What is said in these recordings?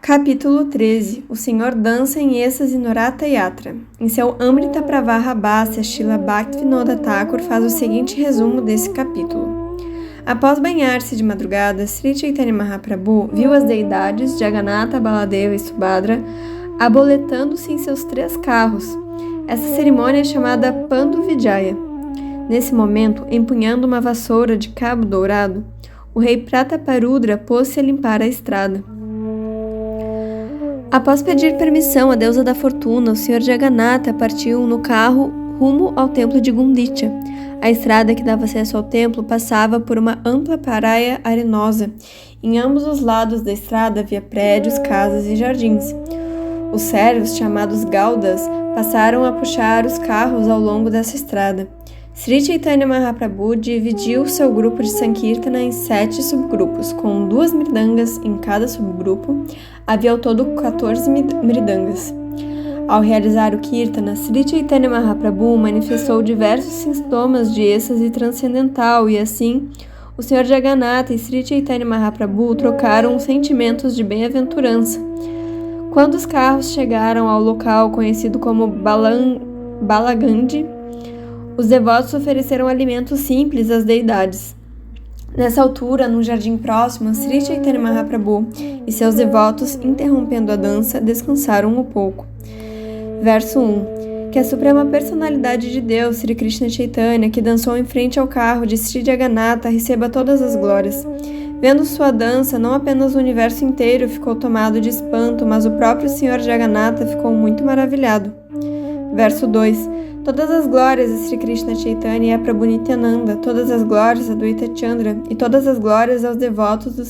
Capítulo 13. O Senhor dança em êxtase no Ratha Yatra. Em seu Amrita Pravaha Bhasya, Srila Bhaktivinoda Thakur faz o seguinte resumo desse capítulo. Após banhar-se de madrugada, Sri Chaitanya Mahaprabhu viu as deidades Jagannatha, Baladeva e Subhadra aboletando-se em seus 3 carros. Essa cerimônia é chamada Pandu Vijaya. Nesse momento, empunhando uma vassoura de cabo dourado, o rei Prataparudra pôs-se a limpar a estrada. Após pedir permissão à deusa da fortuna, o Sr. Jagannatha partiu no carro rumo ao templo de Gundicha. A estrada que dava acesso ao templo passava por uma ampla praia arenosa. Em ambos os lados da estrada havia prédios, casas e jardins. Os servos, chamados Gaudas, passaram a puxar os carros ao longo dessa estrada. Sri Chaitanya Mahaprabhu dividiu seu grupo de Sankirtana em 7 subgrupos, com 2 mridangas em cada subgrupo. Havia ao todo 14 mridangas. Ao realizar o Kirtana, Sri Chaitanya Mahaprabhu manifestou diversos sintomas de êxtase transcendental e assim, o Sr. Jagannatha e Sri Chaitanya Mahaprabhu trocaram sentimentos de bem-aventurança. Quando os carros chegaram ao local conhecido como Balagandi, os devotos ofereceram alimentos simples às deidades. Nessa altura, num jardim próximo, Sri Chaitanya Mahaprabhu e seus devotos, interrompendo a dança, descansaram um pouco. Verso 1. Que a suprema personalidade de Deus, Sri Krishna Chaitanya, que dançou em frente ao carro de Sri Jagannatha, receba todas as glórias. Vendo sua dança, não apenas o universo inteiro ficou tomado de espanto, mas o próprio Sr. Jagannatha ficou muito maravilhado. Verso 2. Todas as glórias a Sri Krishna Chaitanya e a Prabhu Nityananda, todas as glórias a Dvaita Chandra e todas as glórias aos devotos do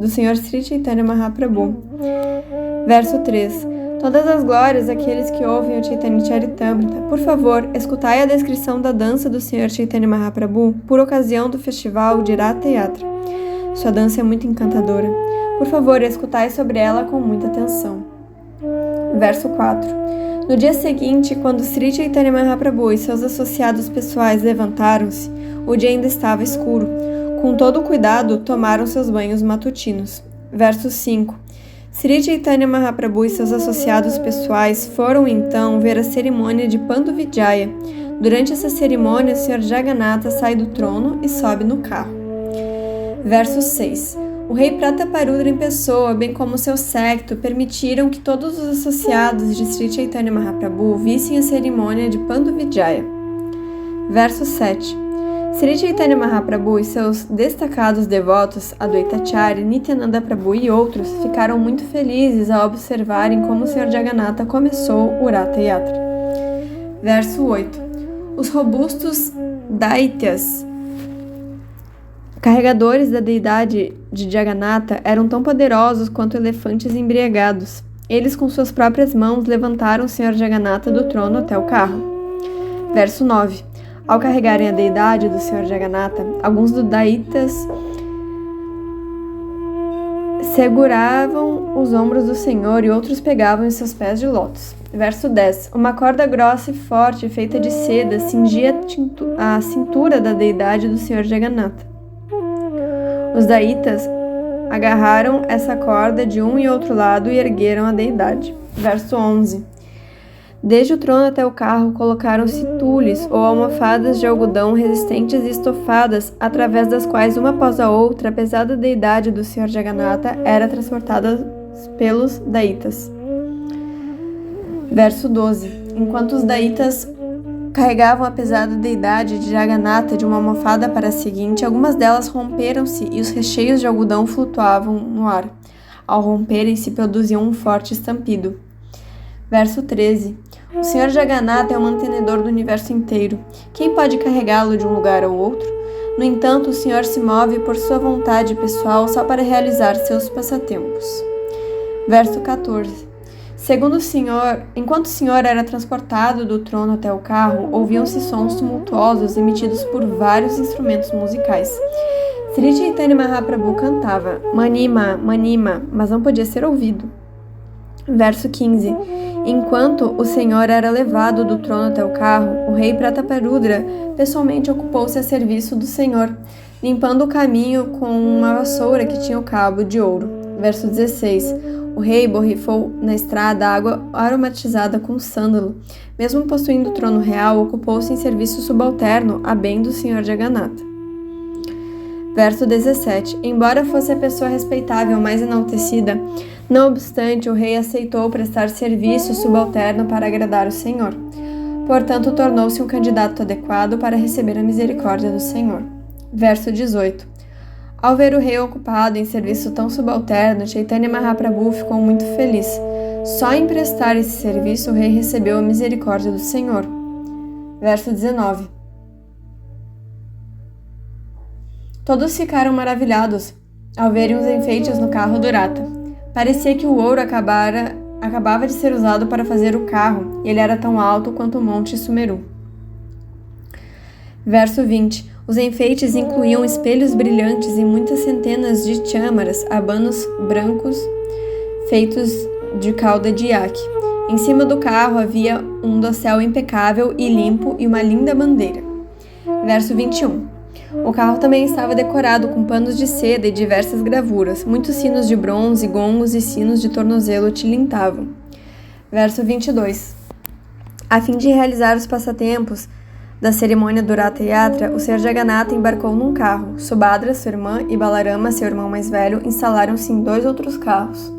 Sr. Sri Chaitanya Mahaprabhu. Verso 3. Todas as glórias àqueles que ouvem o Chaitanya Charitamrita. Por favor, escutai a descrição da dança do Sr. Chaitanya Mahaprabhu por ocasião do festival de Ratha Yatra. Sua dança é muito encantadora. Por favor, escutai sobre ela com muita atenção. Verso 4. No dia seguinte, quando Sri Chaitanya Mahaprabhu e seus associados pessoais levantaram-se, o dia ainda estava escuro. Com todo o cuidado, tomaram seus banhos matutinos. Verso 5. Sri Chaitanya Mahaprabhu e seus associados pessoais foram então ver a cerimônia de Pandu Vijaya. Durante essa cerimônia, o Sr. Jagannatha sai do trono e sobe no carro. Verso 6. O rei Prataparudra em pessoa, bem como seu séquito, permitiram que todos os associados de Sri Chaitanya Mahaprabhu vissem a cerimônia de Pandu Vijaya. Verso 7. Sri Chaitanya Mahaprabhu e seus destacados devotos, Advaitacharya, Nityananda Prabhu e outros, ficaram muito felizes ao observarem como o Sr. Jagannatha começou o Ratha Yatra. Verso 8. Os robustos Daityas, carregadores da deidade de Jagannatha, eram tão poderosos quanto elefantes embriagados. Eles, com suas próprias mãos, levantaram o Sr. Jagannatha do trono até o carro. Verso 9. Ao carregarem a deidade do Sr. Jagannatha, alguns dos Daitas seguravam os ombros do Senhor e outros pegavam em seus pés de lótus. Verso 10. Uma corda grossa e forte, feita de seda, cingia a cintura da deidade do Sr. Jagannatha. Os Daitas agarraram essa corda de um e outro lado e ergueram a deidade. Verso 11. Desde o trono até o carro colocaram-se tules ou almofadas de algodão resistentes e estofadas, através das quais, uma após a outra, a pesada deidade do Sr. Jagannatha era transportada pelos Daitas. Verso 12. Enquanto os Daitas carregavam a pesada deidade de Jagannatha de uma almofada para a seguinte, algumas delas romperam-se e os recheios de algodão flutuavam no ar. Ao romperem-se, produziam um forte estampido. Verso 13. O Sr. Jagannatha é o mantenedor do universo inteiro. Quem pode carregá-lo de um lugar ao outro? No entanto, o Senhor se move por sua vontade pessoal só para realizar seus passatempos. Verso 14. Enquanto o Senhor era transportado do trono até o carro, ouviam-se sons tumultuosos emitidos por vários instrumentos musicais. Sri Chaitanya Mahaprabhu cantava Manima, Manima, mas não podia ser ouvido. Verso 15. Enquanto o Senhor era levado do trono até o carro, o rei Prataparudra pessoalmente ocupou-se a serviço do Senhor, limpando o caminho com uma vassoura que tinha o cabo de ouro. Verso 16. O rei borrifou na estrada água aromatizada com sândalo. Mesmo possuindo o trono real, ocupou-se em serviço subalterno a bem do senhor Jagannatha. Verso 17. Embora fosse a pessoa respeitável mais enaltecida, não obstante, o rei aceitou prestar serviço subalterno para agradar o Senhor. Portanto, tornou-se um candidato adequado para receber a misericórdia do Senhor. Verso 18. Ao ver o rei ocupado em serviço tão subalterno, Chaitanya Mahaprabhu ficou muito feliz. Só em prestar esse serviço, o rei recebeu a misericórdia do Senhor. Verso 19. Todos ficaram maravilhados ao verem os enfeites no carro do Rata. Parecia que o ouro acabava de ser usado para fazer o carro, e ele era tão alto quanto o Monte Sumeru. Verso 20. Os enfeites incluíam espelhos brilhantes e muitas centenas de chamaras, abanos brancos feitos de cauda de iaque. Em cima do carro havia um dossel impecável e limpo e uma linda bandeira. Verso 21. O carro também estava decorado com panos de seda e diversas gravuras. Muitos sinos de bronze, gongos e sinos de tornozelo tilintavam. Verso 22. A fim de realizar os passatempos da cerimônia do Ratha Yatra, o Sr. Jagannatha embarcou num carro. Subhadra, sua irmã, e Balarama, seu irmão mais velho, instalaram-se em 2 outros carros.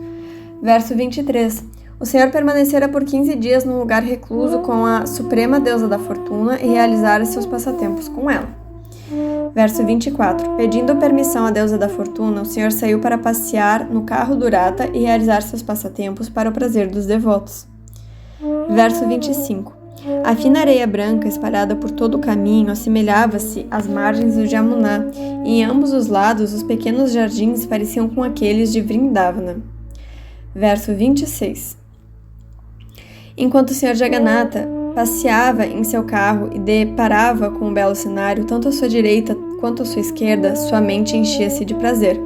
Verso 23. O Senhor permanecera por 15 dias num lugar recluso com a suprema deusa da fortuna e realizara seus passatempos com ela. Verso 24. Pedindo permissão à deusa da fortuna, o Senhor saiu para passear no carro do Rata e realizar seus passatempos para o prazer dos devotos. Verso 25. A fina areia branca espalhada por todo o caminho assemelhava-se às margens do Jamuná, e em ambos os lados os pequenos jardins pareciam com aqueles de Vrindavana. Verso 26. Enquanto o Sr. Jagannatha passeava em seu carro e deparava com um belo cenário, tanto à sua direita quanto à sua esquerda, sua mente enchia-se de prazer.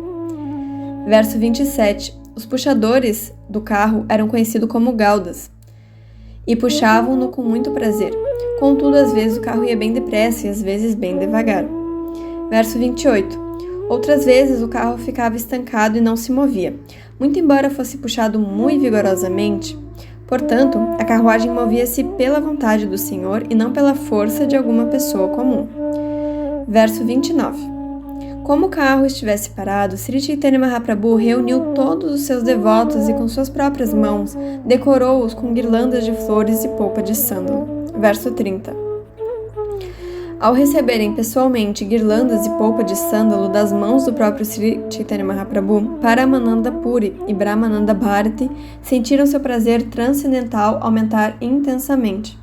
Verso 27. Os puxadores do carro eram conhecidos como gaudas e puxavam-no com muito prazer. Contudo, às vezes o carro ia bem depressa e às vezes bem devagar. Verso 28. Outras vezes o carro ficava estancado e não se movia, muito embora fosse puxado muito vigorosamente. Portanto, a carruagem movia-se pela vontade do Senhor e não pela força de alguma pessoa comum. Verso 29. Como o carro estivesse parado, Sri Chaitanya Mahaprabhu reuniu todos os seus devotos e com suas próprias mãos decorou-os com guirlandas de flores e polpa de sândalo. Verso 30. Ao receberem pessoalmente guirlandas e polpa de sândalo das mãos do próprio Sri Chaitanya Mahaprabhu, Paramananda Puri e Brahmananda Bharati sentiram seu prazer transcendental aumentar intensamente.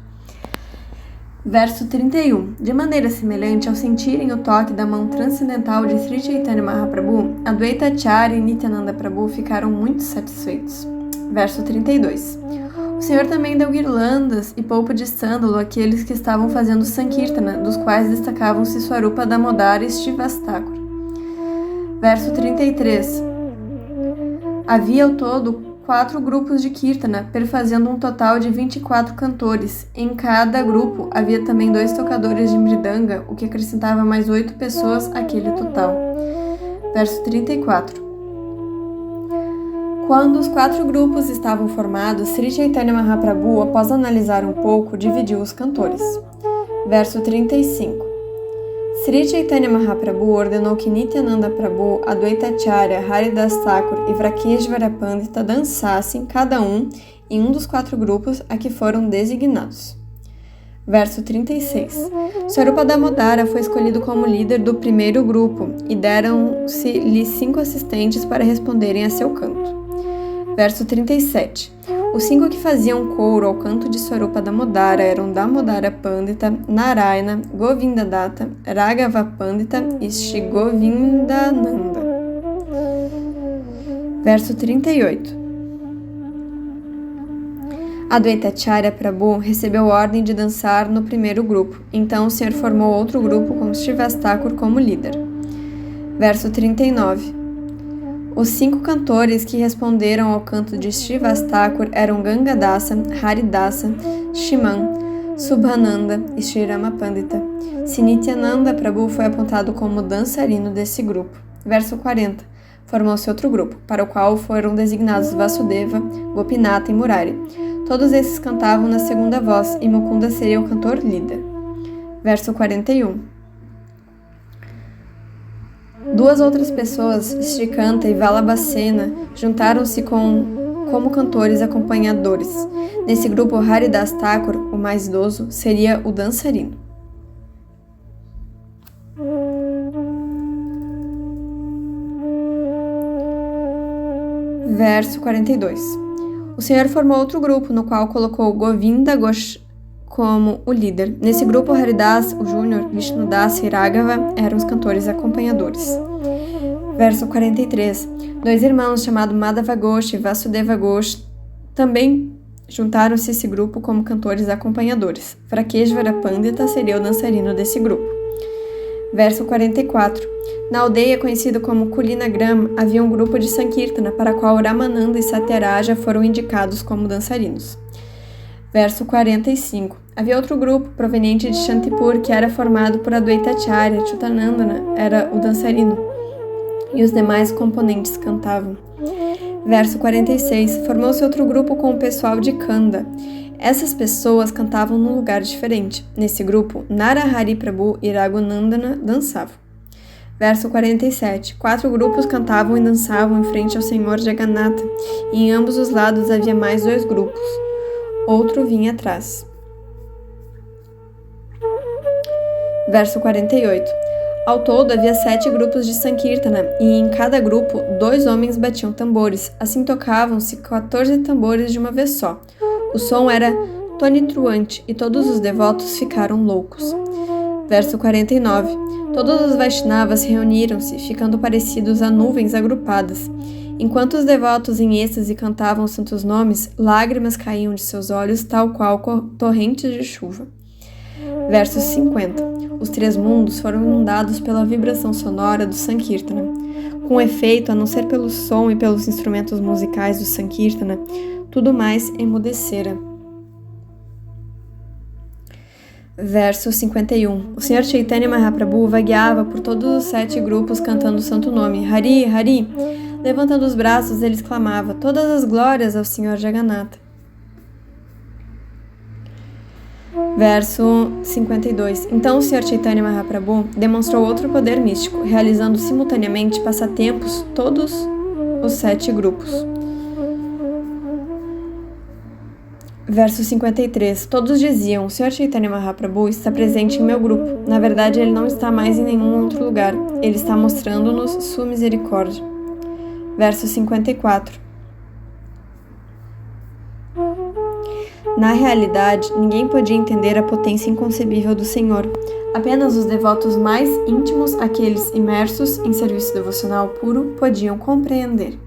Verso 31. De maneira semelhante, ao sentirem o toque da mão transcendental de Sri Chaitanya Mahaprabhu, Advaita Acharya e Nityananda Prabhu ficaram muito satisfeitos. Verso 32. O Senhor também deu guirlandas e polpa de sândalo àqueles que estavam fazendo Sankirtana, dos quais destacavam-se Swarupa Damodara e Srivasthakur. Verso 33. Havia ao todo 4 grupos de Kirtana, perfazendo um total de 24 cantores. Em cada grupo havia também 2 tocadores de Mridanga, o que acrescentava mais 8 pessoas àquele total. Verso 34. Quando os 4 grupos estavam formados, Sri Chaitanya Mahaprabhu, após analisar um pouco, dividiu os cantores. Verso 35. Sri Chaitanya Mahaprabhu ordenou que Nityananda Prabhu, Advaita Acharya, Haridas Thakur e Vrakeshvara Pandita dançassem, cada um, em um dos 4 grupos a que foram designados. Verso 36. Swarupa Damodara foi escolhido como líder do primeiro grupo e deram-se-lhe 5 assistentes para responderem a seu canto. Verso 37. Os 5 que faziam coro ao canto de Swarupa Damodara eram Damodara Pandita, Narayana, Govindadatta, Raghava Pandita e Shri Govindananda. Verso 38. Advaita Acharya Prabhu recebeu ordem de dançar no primeiro grupo, então o Senhor formou outro grupo com Srivasthakur como líder. Verso 39. Os 5 cantores que responderam ao canto de Srivasthakur eram Gangadasa, Haridasa, Shiman, Subhananda e Shri Rama Pandita. Nityananda Prabhu foi apontado como dançarino desse grupo. Verso 40. formou-se outro grupo, para o qual foram designados Vasudeva, Gopinata e Murari. Todos esses cantavam na segunda voz, e Mukunda seria o cantor líder. Verso 41. Duas outras pessoas, Shrikanta e Valabhasena, juntaram-se como cantores acompanhadores. Nesse grupo, Haridas Thakur, o mais idoso, seria o dançarino. Verso 42. O Senhor formou outro grupo, no qual colocou Govinda Ghosh como o líder. Nesse grupo, Haridas, o Júnior, Vishnudas e Raghava eram os cantores acompanhadores. Verso 43. Dois irmãos chamados Madhava Ghosh e Vasudeva Ghosh também juntaram-se a esse grupo como cantores acompanhadores. Vrakeshvara Pandita seria o dançarino desse grupo. Verso 44. Na aldeia conhecida como Kulinagram, havia um grupo de Sankirtana, para qual Ramananda e Satyaraja foram indicados como dançarinos. Verso 45. Havia outro grupo, proveniente de Shantipur, que era formado por Advaitacharya. Chutanandana era o dançarino, e os demais componentes cantavam. Verso 46. Formou-se outro grupo com o pessoal de Kanda. Essas pessoas cantavam num lugar diferente. Nesse grupo, Narahari Prabhu e Raghunandana dançavam. Verso 47. 4 grupos cantavam e dançavam em frente ao Senhor Jagannatha, e em ambos os lados havia mais 2 grupos. Outro vinha atrás. Verso 48. Ao todo, havia 7 grupos de Sankirtana, e em cada grupo, 2 homens batiam tambores. Assim tocavam-se 14 tambores de uma vez só. O som era tonitruante, e todos os devotos ficaram loucos. Verso 49. Todos os Vaishnavas reuniram-se, ficando parecidos a nuvens agrupadas. Enquanto os devotos em êxtase cantavam os santos nomes, lágrimas caíam de seus olhos, tal qual torrentes de chuva. Verso 50. Os 3 mundos foram inundados pela vibração sonora do Sankirtana. Com efeito, a não ser pelo som e pelos instrumentos musicais do Sankirtana, tudo mais emudecera. Verso 51. O Senhor Chaitanya Mahaprabhu vagueava por todos os 7 grupos cantando o santo nome, Hari, Hari. Levantando os braços, ele exclamava, todas as glórias ao Senhor Jagannatha. Verso 52. Então o Senhor Chaitanya Mahaprabhu demonstrou outro poder místico, realizando simultaneamente passatempos todos os 7 grupos. Verso 53. Todos diziam, o Senhor Chaitanya Mahaprabhu está presente em meu grupo. Na verdade, ele não está mais em nenhum outro lugar. Ele está mostrando-nos sua misericórdia. Verso 54. Na realidade, ninguém podia entender a potência inconcebível do Senhor. Apenas os devotos mais íntimos, aqueles imersos em serviço devocional puro, podiam compreender.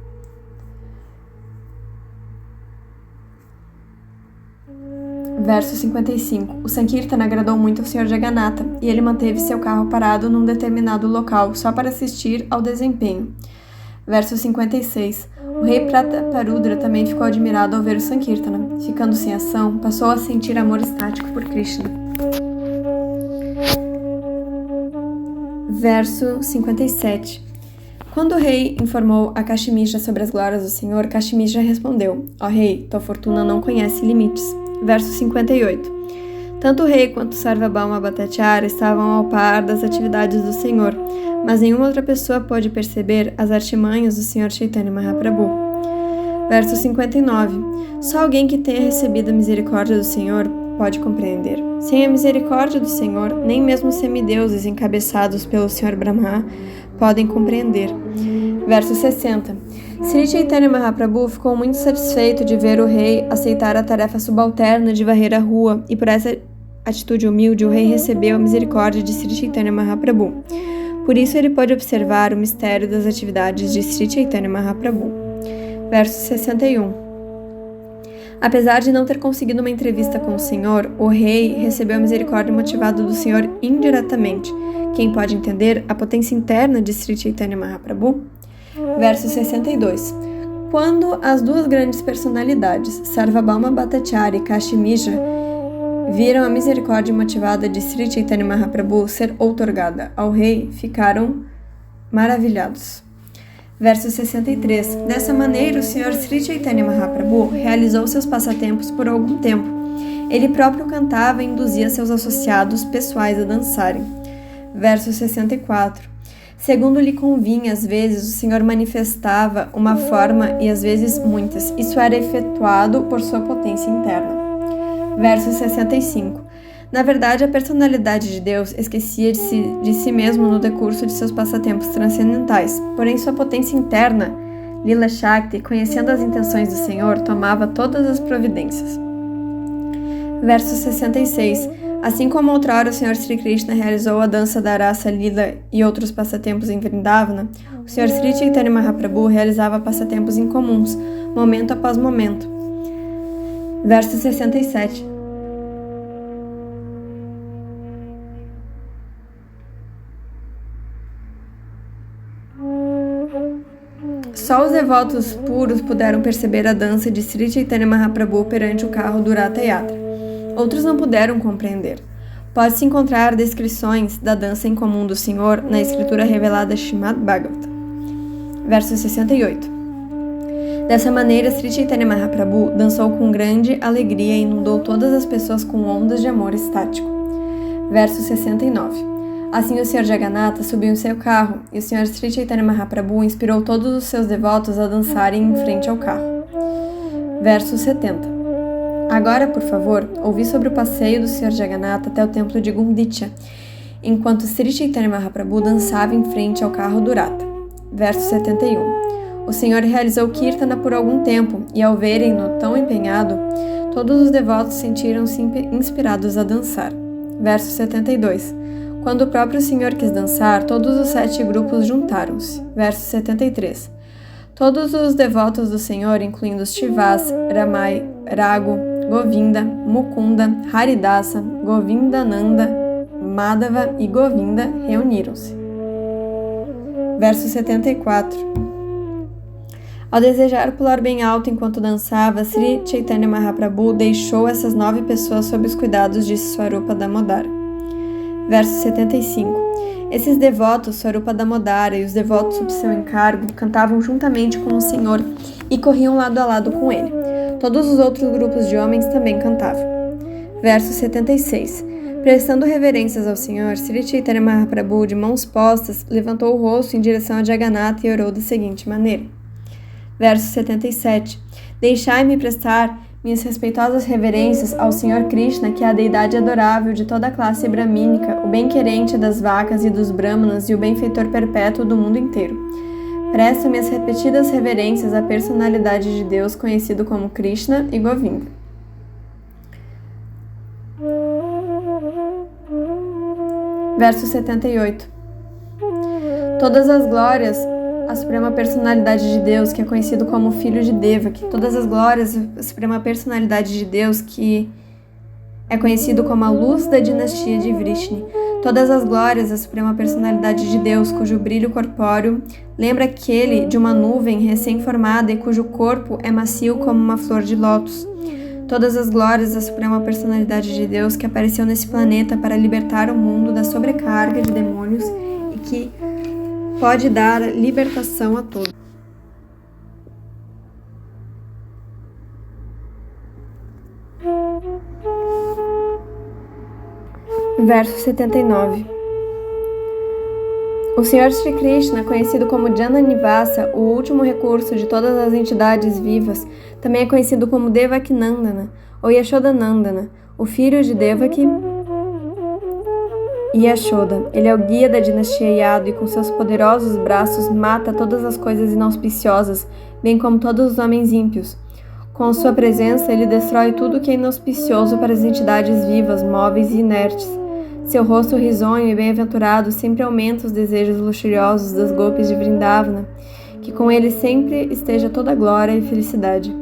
Verso 55. O Sankirtana agradou muito ao Senhor Jagannatha, e ele manteve seu carro parado num determinado local, só para assistir ao desempenho. Verso 56. O rei Prataparudra também ficou admirado ao ver o Sankirtana. Ficando sem ação, passou a sentir amor estático por Krishna. Verso 57. Quando o rei informou a Kashimija sobre as glórias do Senhor, Kashimija respondeu, ó rei, tua fortuna não conhece limites. Verso 58. Tanto o rei quanto Sarvabhauma Bhattacharya estavam ao par das atividades do Senhor, mas nenhuma outra pessoa pôde perceber as artimanhas do Senhor Chaitanya Mahaprabhu. Verso 59. Só alguém que tenha recebido a misericórdia do Senhor pode compreender. Sem a misericórdia do Senhor, nem mesmo os semideuses encabeçados pelo Senhor Brahma podem compreender. Verso 60. Sri Chaitanya Mahaprabhu ficou muito satisfeito de ver o rei aceitar a tarefa subalterna de varrer a rua, e por essa atitude humilde o rei recebeu a misericórdia de Sri Chaitanya Mahaprabhu. Por isso ele pôde observar o mistério das atividades de Sri Chaitanya Mahaprabhu. Verso 61. Apesar de não ter conseguido uma entrevista com o Senhor, o rei recebeu a misericórdia motivada do Senhor indiretamente. Quem pode entender a potência interna de Sri Chaitanya Mahaprabhu? Verso 62. Quando as 2 grandes personalidades, Sarvabhauma Bhattacharya e Kashimija, viram a misericórdia motivada de Sri Chaitanya Mahaprabhu ser outorgada ao rei, ficaram maravilhados. Verso 63. Dessa maneira, o Sr. Sri Chaitanya Mahaprabhu realizou seus passatempos por algum tempo. Ele próprio cantava e induzia seus associados pessoais a dançarem. Verso 64. Segundo lhe convinha, às vezes o Senhor manifestava uma forma e às vezes muitas. Isso era efetuado por sua potência interna. Verso 65. Na verdade, a personalidade de Deus esquecia de si mesmo no decurso de seus passatempos transcendentais. Porém, sua potência interna, Lila Shakti, conhecendo as intenções do Senhor, tomava todas as providências. Verso 66. Assim como outrora o Sr. Sri Krishna realizou a dança da Rasa Lila e outros passatempos em Vrindavana, o Sr. Sri Chaitanya Mahaprabhu realizava passatempos incomuns, momento após momento. Verso 67. Só os devotos puros puderam perceber a dança de Sri Chaitanya Mahaprabhu perante o carro do Ratha Yatra. Outros não puderam compreender. Pode-se encontrar descrições da dança em comum do Senhor na escritura revelada Srimad Bhagavatam. Verso 68. Dessa maneira, Sri Chaitanya Mahaprabhu dançou com grande alegria e inundou todas as pessoas com ondas de amor estático. Verso 69. Assim o Sr. Jagannatha subiu em seu carro e o Sr. Sri Chaitanya Mahaprabhu inspirou todos os seus devotos a dançarem em frente ao carro. Verso 70. Agora, por favor, ouvi sobre o passeio do Sr. Jagannatha até o templo de Gundicha, enquanto Sri Chaitanya Mahaprabhu dançava em frente ao carro do Ratha. Verso 71. O Senhor realizou Kirtana por algum tempo, e ao verem-no tão empenhado, todos os devotos sentiram-se inspirados a dançar. Verso 72. Quando o próprio Senhor quis dançar, todos os 7 grupos juntaram-se. Verso 73. Todos os devotos do Senhor, incluindo os Shivas, Ramai, Ragu, Govinda, Mukunda, Haridasa, Govindananda, Madhava e Govinda reuniram-se. Verso 74. Ao desejar pular bem alto enquanto dançava, Sri Chaitanya Mahaprabhu deixou essas 9 pessoas sob os cuidados de Swarupa Damodara. Verso 75. Esses devotos, Swarupa Damodara e os devotos sob seu encargo, cantavam juntamente com o Senhor e corriam lado a lado com ele. Todos os outros grupos de homens também cantavam. Verso 76. Prestando reverências ao Senhor, Sri Chaitanya Mahaprabhu, de mãos postas, levantou o rosto em direção a Jagannatha e orou da seguinte maneira. Verso 77. Deixai-me prestar minhas respeitosas reverências ao Senhor Krishna, que é a deidade adorável de toda a classe bramínica, o bem-querente das vacas e dos brahmanas e o benfeitor perpétuo do mundo inteiro. Presto minhas repetidas reverências à personalidade de Deus conhecido como Krishna e Govinda. Verso 78. Todas as glórias à Suprema Personalidade de Deus, que é conhecido como Filho de Devaki. Todas as glórias à Suprema Personalidade de Deus, que é conhecido como a luz da dinastia de Vrishni. Todas as glórias à Suprema Personalidade de Deus, cujo brilho corpóreo lembra aquele de uma nuvem recém-formada e cujo corpo é macio como uma flor de lótus. Todas as glórias à Suprema Personalidade de Deus, que apareceu nesse planeta para libertar o mundo da sobrecarga de demônios e que pode dar libertação a todos. Verso 79. O Senhor Sri Krishna, conhecido como Jananivasa, o último recurso de todas as entidades vivas, também é conhecido como Devakinandana, ou Yashodanandana, o filho de Devaki e Yashoda. Ele é o guia da dinastia Yadu e com seus poderosos braços mata todas as coisas inauspiciosas, bem como todos os homens ímpios. Com sua presença, ele destrói tudo que é inauspicioso para as entidades vivas, móveis e inertes. Seu rosto risonho e bem-aventurado sempre aumenta os desejos luxuriosos das gopis de Vrindavana, que com ele sempre esteja toda glória e felicidade.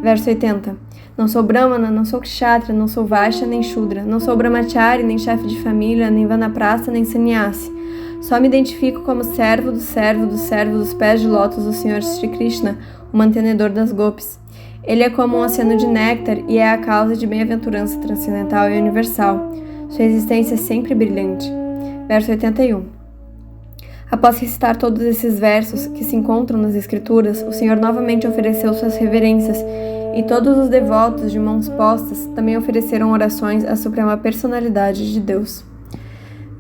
Verso 80. Não sou Brahmana, não sou Kshatriya, não sou Vaishya nem Shudra, não sou Brahmachari, nem chefe de família, nem Vanaprastha, nem Sannyasi. Só me identifico como servo dos pés de lótus do Senhor Sri Krishna, o mantenedor das gopis. Ele é como um oceano de néctar e é a causa de bem-aventurança transcendental e universal. Sua existência é sempre brilhante. Verso 81. Após recitar todos esses versos que se encontram nas Escrituras, o Senhor novamente ofereceu suas reverências, e todos os devotos de mãos postas também ofereceram orações à suprema personalidade de Deus.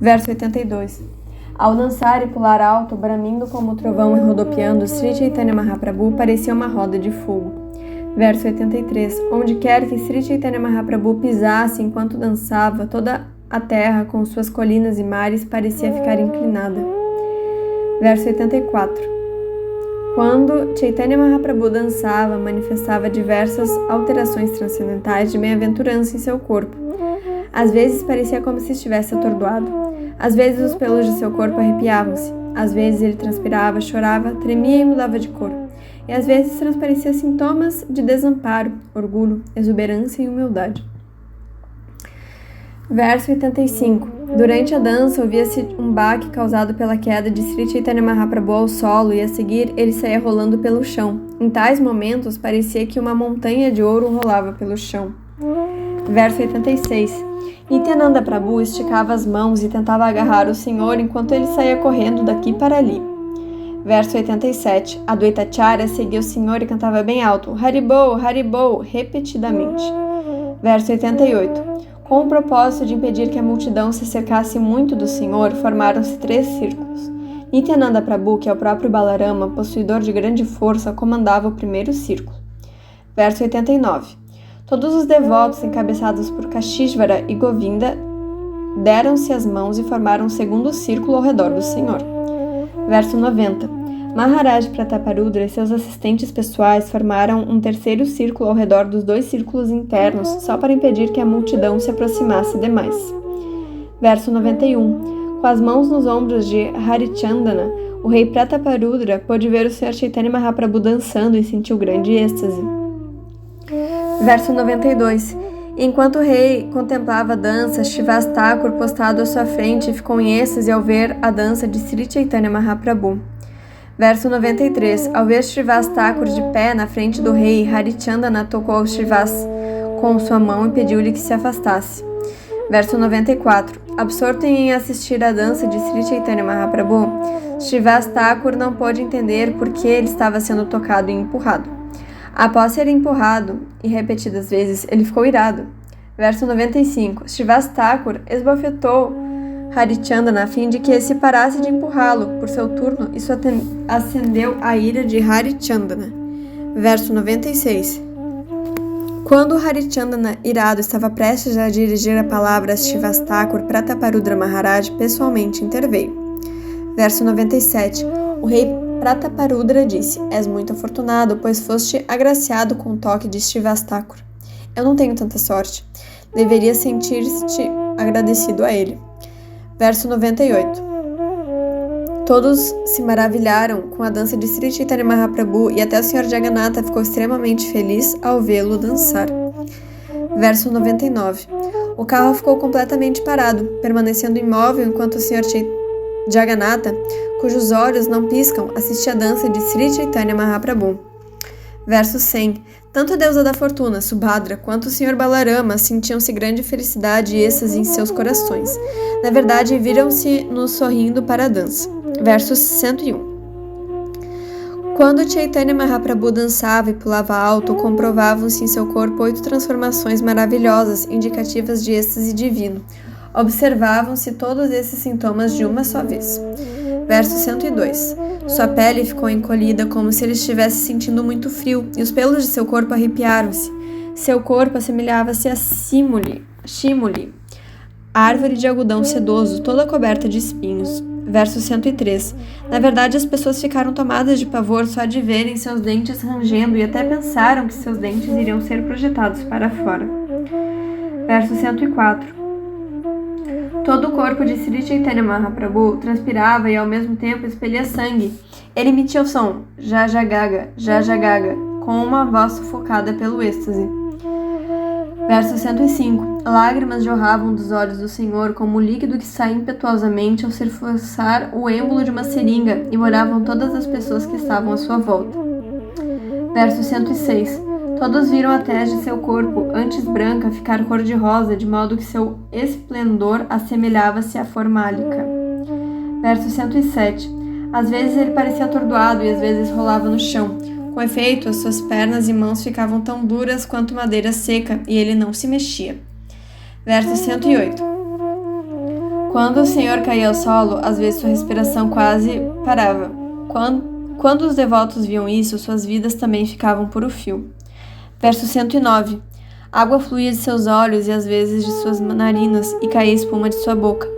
Verso 82. Ao dançar e pular alto, bramindo como trovão e rodopiando, Sri Chaitanya Mahaprabhu parecia uma roda de fogo. Verso 83. Onde quer que Sri Chaitanya Mahaprabhu pisasse enquanto dançava, toda a terra com suas colinas e mares parecia ficar inclinada. Verso 84. Quando Chaitanya Mahaprabhu dançava, manifestava diversas alterações transcendentais de bem-aventurança em seu corpo. Às vezes parecia como se estivesse atordoado. Às vezes os pelos de seu corpo arrepiavam-se. Às vezes ele transpirava, chorava, tremia e mudava de cor. E às vezes transparecia sintomas de desamparo, orgulho, exuberância e humildade. Verso 85. Durante a dança, ouvia-se um baque causado pela queda de Sri Chaitanya Mahaprabhu ao solo e, a seguir, ele saía rolando pelo chão. Em tais momentos, parecia que uma montanha de ouro rolava pelo chão. Verso 86. Nityananda Prabhu esticava as mãos e tentava agarrar o Senhor enquanto ele saía correndo daqui para ali. Verso 87. Adwaita Acharya seguia o Senhor e cantava bem alto, Haribol, Haribol, repetidamente. Verso 88. Com o propósito de impedir que a multidão se cercasse muito do Senhor, formaram-se 3 círculos. Nityananda Prabhu, que é o próprio Balarama, possuidor de grande força, comandava o primeiro círculo. Verso 89. Todos os devotos, encabeçados por Kashishvara e Govinda, deram-se as mãos e formaram um segundo círculo ao redor do Senhor. Verso 90. Maharaj Prataparudra e seus assistentes pessoais formaram um terceiro círculo ao redor dos 2 círculos internos, só para impedir que a multidão se aproximasse demais. Verso 91. Com as mãos nos ombros de Harichandana, o rei Prataparudra pôde ver o Sr. Chaitanya Mahaprabhu dançando e sentiu grande êxtase. Verso 92. Enquanto o rei contemplava a dança, Shivas Thakur, postado à sua frente, ficou em êxtase ao ver a dança de Sri Chaitanya Mahaprabhu. Verso 93. Ao ver Shivas Thakur de pé na frente do rei, Harichandana tocou ao Shivas com sua mão e pediu-lhe que se afastasse. Verso 94. Absorto em assistir à dança de Sri Chaitanya Mahaprabhu, Shivas Thakur não pôde entender por que ele estava sendo tocado e empurrado. Após ser empurrado, e repetidas vezes, ele ficou irado. Verso 95. Shivas Thakur esbofetou Harichandana a fim de que se parasse de empurrá-lo. Por seu turno, isso acendeu a ira de Harichandana. Verso 96. Quando Harichandana, irado, estava prestes a dirigir a palavra a Shivas Thakur, Prataparudra Maharaj pessoalmente interveio. Verso 97. O rei Prataparudra disse: És muito afortunado, pois foste agraciado com o toque de Shivas Thakur. Eu não tenho tanta sorte. Deveria sentir-te agradecido a ele. Verso 98. Todos se maravilharam com a dança de Sri Chaitanya Mahaprabhu e até o Sr. Jagannatha ficou extremamente feliz ao vê-lo dançar. Verso 99. O carro ficou completamente parado, permanecendo imóvel enquanto o Sr. Jagannatha, cujos olhos não piscam, assistia a dança de Sri Chaitanya Mahaprabhu. Verso 100. Tanto a deusa da fortuna, Subhadra, quanto o Sr. Balarama sentiam-se grande felicidade e êxtase em seus corações. Na verdade, viram-se-nos sorrindo para a dança. Verso 101. Quando Chaitanya Mahaprabhu dançava e pulava alto, comprovavam-se em seu corpo 8 transformações maravilhosas, indicativas de êxtase divino. Observavam-se todos esses sintomas de uma só vez. Verso 102. Sua pele ficou encolhida como se ele estivesse sentindo muito frio, e os pelos de seu corpo arrepiaram-se. Seu corpo assemelhava-se a Shimuli, árvore de algodão sedoso, toda coberta de espinhos. Verso 103. Na verdade, as pessoas ficaram tomadas de pavor só de verem seus dentes rangendo e até pensaram que seus dentes iriam ser projetados para fora. Verso 104. Todo o corpo de Sri Chaitanya Mahaprabhu transpirava e ao mesmo tempo expelia sangue. Ele emitia o som Jajagaga, Jajagaga, com uma voz sufocada pelo êxtase. Verso 105. Lágrimas jorravam dos olhos do Senhor como o líquido que sai impetuosamente ao se forçar o êmbolo de uma seringa e molhavam todas as pessoas que estavam à sua volta. Verso 106. Todos viram a tez de seu corpo, antes branca, ficar cor-de-rosa, de modo que seu esplendor assemelhava-se à formálica. Verso 107. Às vezes ele parecia atordoado e às vezes rolava no chão. Com efeito, as suas pernas e mãos ficavam tão duras quanto madeira seca e ele não se mexia. Verso 108. Quando o Senhor caía ao solo, às vezes sua respiração quase parava. Quando os devotos viam isso, suas vidas também ficavam por um fio. Verso 109. Água fluía de seus olhos e às vezes de suas narinas e caía espuma de sua boca.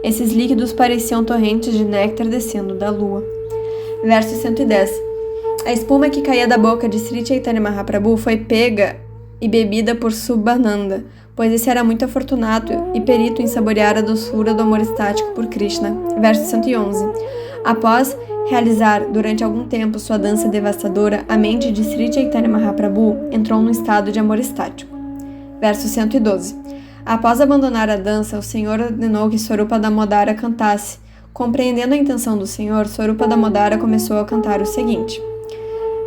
Esses líquidos pareciam torrentes de néctar descendo da lua. Verso 110. A espuma que caía da boca de Sri Chaitanya Mahaprabhu foi pega e bebida por Subbananda, pois esse era muito afortunado e perito em saborear a doçura do amor estático por Krishna. Verso 111. Após realizar durante algum tempo sua dança devastadora, a mente de Sri Chaitanya Mahaprabhu entrou num estado de amor estático. Verso 112. Após abandonar a dança, o Senhor ordenou que Swarupa Damodara cantasse. Compreendendo a intenção do Senhor, Swarupa Damodara começou a cantar o seguinte.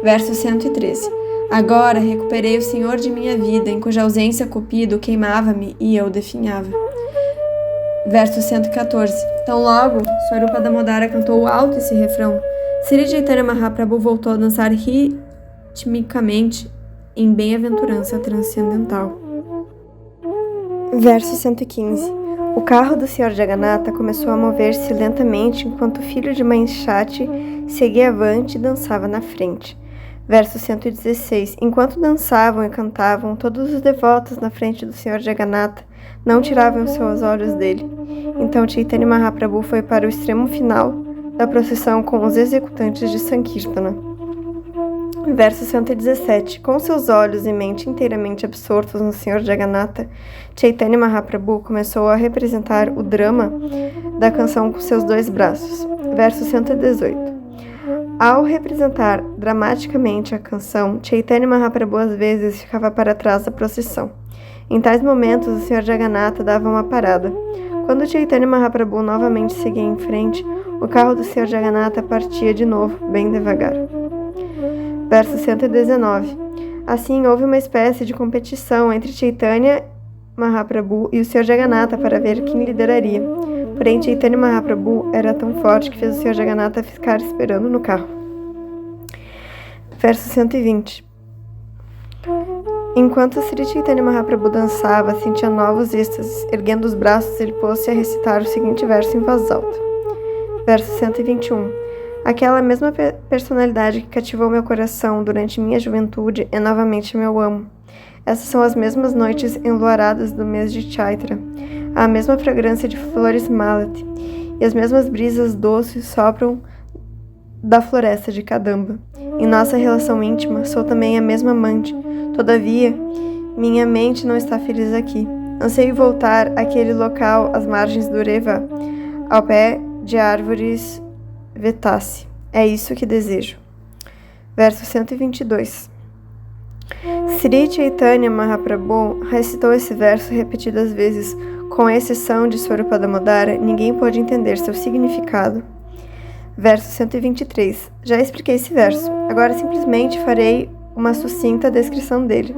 Verso 113. Agora recuperei o Senhor de minha vida, em cuja ausência Cupido queimava-me e eu definhava. Verso 114. Tão logo, Swarupa Damodara cantou alto esse refrão. Sri Chaitanya Mahaprabhu voltou a dançar ritmicamente em bem-aventurança transcendental. Verso 115. O carro do Sr. Jagannatha começou a mover-se lentamente enquanto o filho de Mahinshati seguia avante e dançava na frente. Verso 116. Enquanto dançavam e cantavam, todos os devotos na frente do Sr. Jagannatha não tiravam os seus olhos dele. Então Chaitanya Mahaprabhu foi para o extremo final da procissão com os executantes de Sankirtana. Verso 117. Com seus olhos e mente inteiramente absortos no Sr. Jagannatha, Chaitanya Mahaprabhu começou a representar o drama da canção com seus dois braços. Verso 118. Ao representar dramaticamente a canção, Chaitanya Mahaprabhu às vezes ficava para trás da procissão. Em tais momentos, o Sr. Jagannatha dava uma parada. Quando Chaitanya Mahaprabhu novamente seguia em frente, o carro do Sr. Jagannatha partia de novo, bem devagar. Verso 119. Assim, houve uma espécie de competição entre Chaitanya Mahaprabhu e o Sr. Jagannatha para ver quem lideraria. Porém, Chaitanya Mahaprabhu era tão forte que fez o Sr. Jagannatha ficar esperando no carro. Verso 120. Enquanto Sri Chaitanya Mahaprabhu dançava, sentia novos êxtases. Erguendo os braços, ele pôs-se a recitar o seguinte verso em voz alta. Verso 121. Aquela mesma personalidade que cativou meu coração durante minha juventude é novamente meu amo. Essas são as mesmas noites enluaradas do mês de Chaitra, a mesma fragrância de flores malati, e as mesmas brisas doces sopram da floresta de Kadamba. Em nossa relação íntima, sou também a mesma amante. Todavia, minha mente não está feliz aqui. Anseio voltar àquele local às margens do Reva, ao pé de árvores Vetasi. É isso que desejo. Verso 122. Sri Chaitanya Mahaprabhu recitou esse verso repetidas vezes. Com exceção de Swarupa Damodara, ninguém pôde entender seu significado. Verso 123. Já expliquei esse verso. Agora simplesmente farei uma sucinta descrição dele.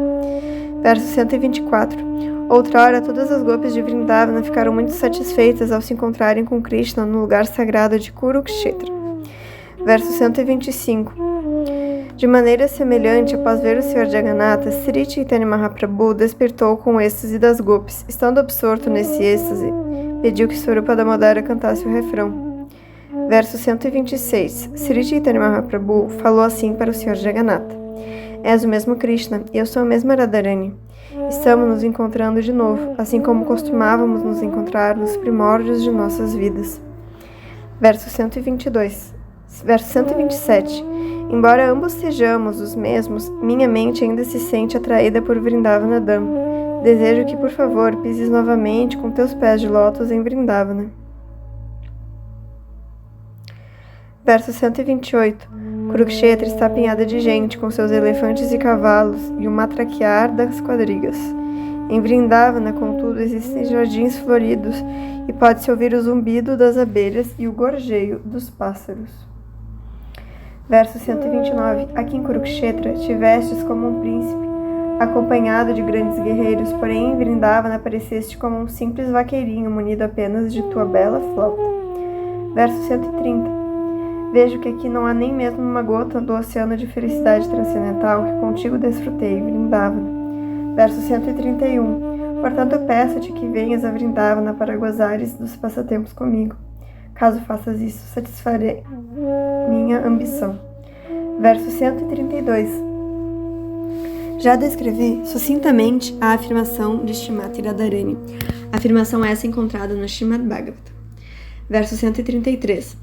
Verso 124. Outrora, todas as gopis de Vrindavana ficaram muito satisfeitas ao se encontrarem com Krishna no lugar sagrado de Kurukshetra. Verso 125. De maneira semelhante, após ver o Sr. Jagannatha, Sri Chaitanya Mahaprabhu despertou com o êxtase das gopis. Estando absorto nesse êxtase, pediu que Swarupa Damodara cantasse o refrão. Verso 126. Sri Chaitanya Mahaprabhu falou assim para o Sr. Jagannatha. És o mesmo Krishna, e eu sou a mesma Radharani. Estamos nos encontrando de novo, assim como costumávamos nos encontrar nos primórdios de nossas vidas. Verso 122. Verso 127. Embora ambos sejamos os mesmos, minha mente ainda se sente atraída por Vrindavana Dham. Desejo que, por favor, pises novamente com teus pés de lótus em Vrindavana. Verso 128. Kurukshetra está apinhada de gente, com seus elefantes e cavalos, e o matraquear das quadrigas. Em Vrindavana, contudo, existem jardins floridos, e pode-se ouvir o zumbido das abelhas e o gorjeio dos pássaros. Verso 129. Aqui em Kurukshetra, te vestes como um príncipe, acompanhado de grandes guerreiros, porém em Vrindavana apareceste como um simples vaqueirinho munido apenas de tua bela flauta. Verso 130. Vejo que aqui não há nem mesmo uma gota do oceano de felicidade transcendental que contigo desfrutei, Vrindavana. Verso 131. Portanto, peço-te que venhas a Vrindavana para gozares dos passatempos comigo. Caso faças isso, satisfarei minha ambição. Verso 132. Já descrevi sucintamente a afirmação de Shrimati Radharani. Afirmação essa encontrada no Srimad Bhagavatam. Verso 133.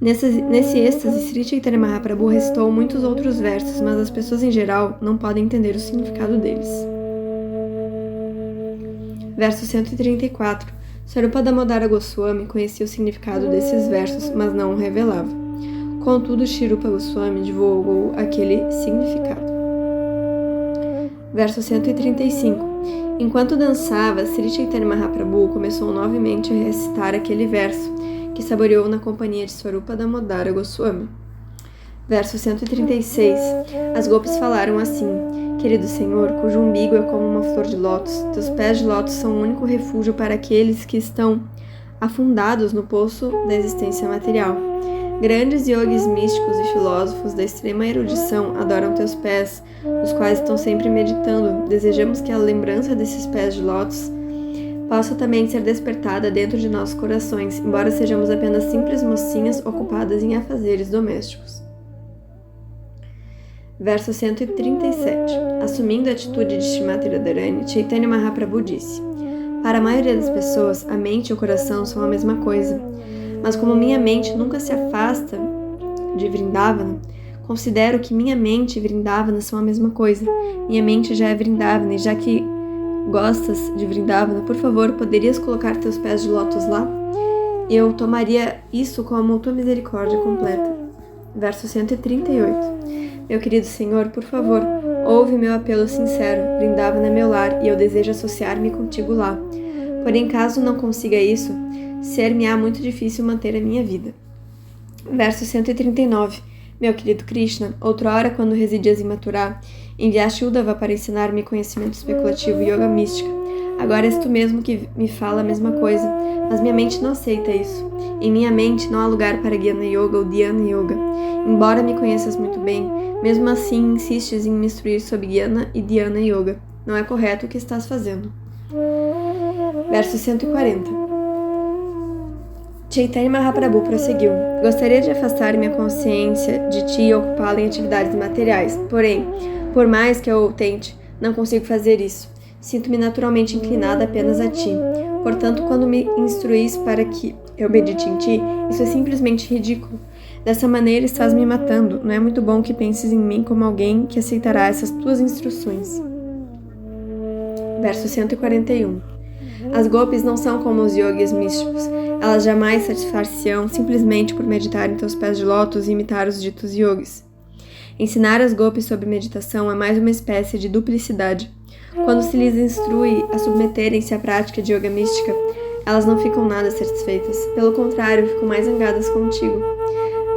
Nesse êxtase, Sri Chaitanya Mahaprabhu recitou muitos outros versos, mas as pessoas em geral não podem entender o significado deles. Verso 134. Swarupa Damodara Goswami conhecia o significado desses versos, mas não o revelava. Contudo, Shri Rupa Goswami divulgou aquele significado. Verso 135. Enquanto dançava, Sri Chaitanya Mahaprabhu começou novamente a recitar aquele verso, que saboreou na companhia de Swarupa Damodara Goswami. Verso 136. As gopis falaram assim: Querido Senhor, cujo umbigo é como uma flor de lótus, teus pés de lótus são o único refúgio para aqueles que estão afundados no poço da existência material. Grandes yogis místicos e filósofos da extrema erudição adoram teus pés, os quais estão sempre meditando. Desejamos que a lembrança desses pés de lótus possa também ser despertada dentro de nossos corações, embora sejamos apenas simples mocinhas ocupadas em afazeres domésticos. Verso 137. Assumindo a atitude de Shrimati Radharani, Chaitanya Mahaprabhu disse: Para a maioria das pessoas, a mente e o coração são a mesma coisa. Mas como minha mente nunca se afasta de Vrindavana, considero que minha mente e Vrindavana são a mesma coisa. Minha mente já é Vrindavana, e já que gostas de Vrindavana, por favor, poderias colocar teus pés de lótus lá? Eu tomaria isso como tua misericórdia completa. Verso 138. Meu querido Senhor, por favor, ouve meu apelo sincero. Vrindavana é meu lar e eu desejo associar-me contigo lá. Porém, caso não consiga isso, ser-me-á muito difícil manter a minha vida. Verso 139. Meu querido Krishna, outrora, quando residias em Mathura, enviaste Uddhava para ensinar-me conhecimento especulativo e yoga mística. Agora és tu mesmo que me fala a mesma coisa, mas minha mente não aceita isso. Em minha mente não há lugar para Jnana Yoga ou Dhyana Yoga. Embora me conheças muito bem, mesmo assim insistes em me instruir sobre Jnana e Dhyana Yoga. Não é correto o que estás fazendo. Verso 140. Chaitanya Mahaprabhu prosseguiu: Gostaria de afastar minha consciência de ti e ocupá-la em atividades materiais. Porém, por mais que eu tente, não consigo fazer isso. Sinto-me naturalmente inclinada apenas a ti. Portanto, quando me instruís para que eu medite em ti, isso é simplesmente ridículo. Dessa maneira estás me matando. Não é muito bom que penses em mim como alguém que aceitará essas tuas instruções. Verso 141. As gopis não são como os yogis místicos. Elas jamais satisfar-se-ão simplesmente por meditar em teus pés de lótus e imitar os ditos yogis. Ensinar as gopis sobre meditação é mais uma espécie de duplicidade. Quando se lhes instrui a submeterem-se à prática de yoga mística, elas não ficam nada satisfeitas. Pelo contrário, ficam mais zangadas contigo.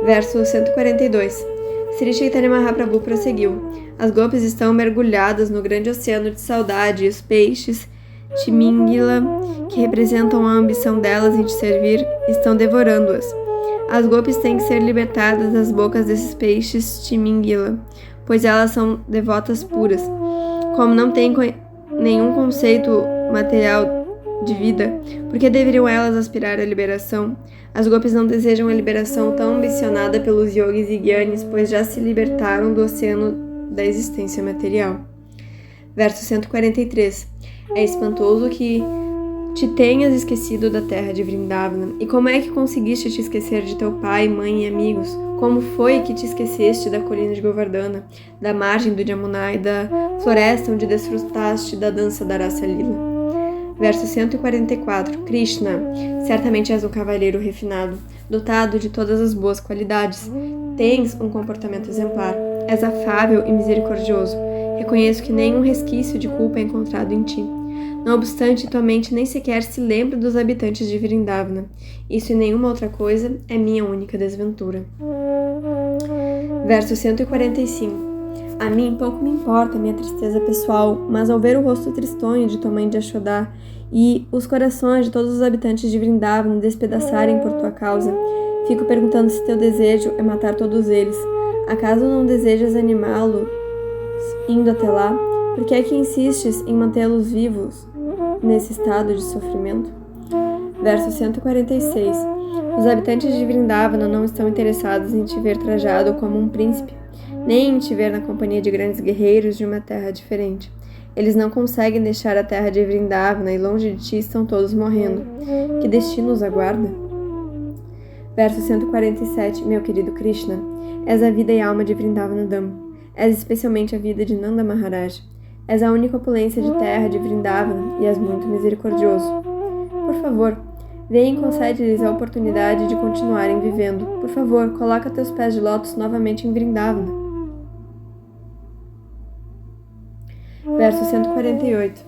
Verso 142. Sri Chaitanya Mahaprabhu prosseguiu: As gopis estão mergulhadas no grande oceano de saudade e os peixes Timingila, que representam a ambição delas em te servir, estão devorando-as. As gopis têm que ser libertadas das bocas desses peixes Timingila, pois elas são devotas puras. Como não têm nenhum conceito material de vida, por que deveriam elas aspirar à liberação? As gopis não desejam a liberação tão ambicionada pelos yogis e gyanis, pois já se libertaram do oceano da existência material. Verso 143. É espantoso que te tenhas esquecido da terra de Vrindavana. E como é que conseguiste te esquecer de teu pai, mãe e amigos? Como foi que te esqueceste da colina de Govardhana, da margem do Jamuna e da floresta onde desfrutaste da dança da Rasa Lila? Verso 144. Krishna, certamente és um cavalheiro refinado, dotado de todas as boas qualidades. Tens um comportamento exemplar. És afável e misericordioso. Reconheço que nenhum resquício de culpa é encontrado em ti. Não obstante, tua mente nem sequer se lembra dos habitantes de Vrindavana. Isso e nenhuma outra coisa é minha única desventura. Verso 145. A mim pouco me importa a minha tristeza pessoal, mas ao ver o rosto tristonho de tua mãe de Yashoda e os corações de todos os habitantes de Vrindavana despedaçarem por tua causa, Fico perguntando se teu desejo é matar todos eles. Acaso não desejas animá-los indo até lá? Por que é que insistes em mantê-los vivos nesse estado de sofrimento? Verso 146. Os habitantes de Vrindavana não estão interessados em te ver trajado como um príncipe, nem em te ver na companhia de grandes guerreiros de uma terra diferente. Eles não conseguem deixar a terra de Vrindavana e longe de ti estão todos morrendo. Que destino os aguarda? Verso 147. Meu querido Krishna, és a vida e alma de Vrindavana Dham. És especialmente a vida de Nanda Maharaj. És a única opulência de terra de Vrindavana e és muito misericordioso. Por favor, vem e concede-lhes a oportunidade de continuarem vivendo. Por favor, coloca teus pés de lótus novamente em Vrindavana. Verso 148.